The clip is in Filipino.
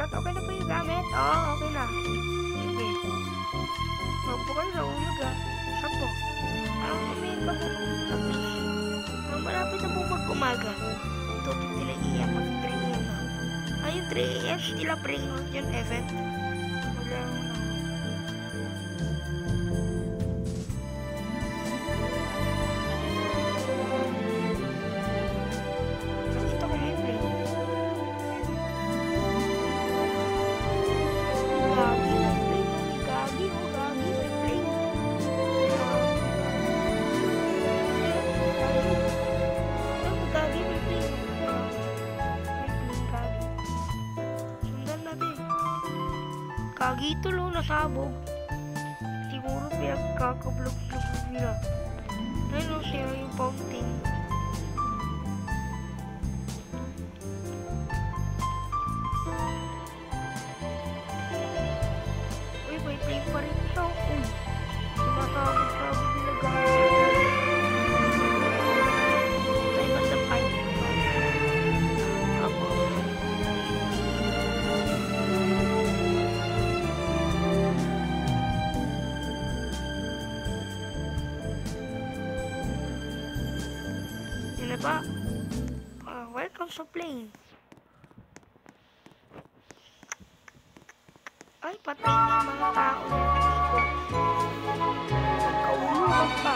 shortcut. Okay na po yung gamit. Oo, okay na. Sige. Huwag po kayo nahulog ah. Saan po? Umayin ka po. Please. Malapit na po mag-umaga. Tubig nila iya pag 3 a.m. na. Yung 3 a.m. nila bring out yung event. Wala ako na. Nakita ko may play. Gagi, may play. Gagi, gagi, may play. Gagi, may play. Sundan natin. Gagi ito lo, nasabog. Siguro pinagkakablog-blog nila. Ayun o, siya yung fountain. Uy, may play pa rin siya. Uy, sumasabog-sabog nila gagi. Tayo ba sa pipe? Ako. Yun na ba? Welcome sa plane. Ay, patay na yung mga tao na. Diyos ko. Nagkauluhan pa.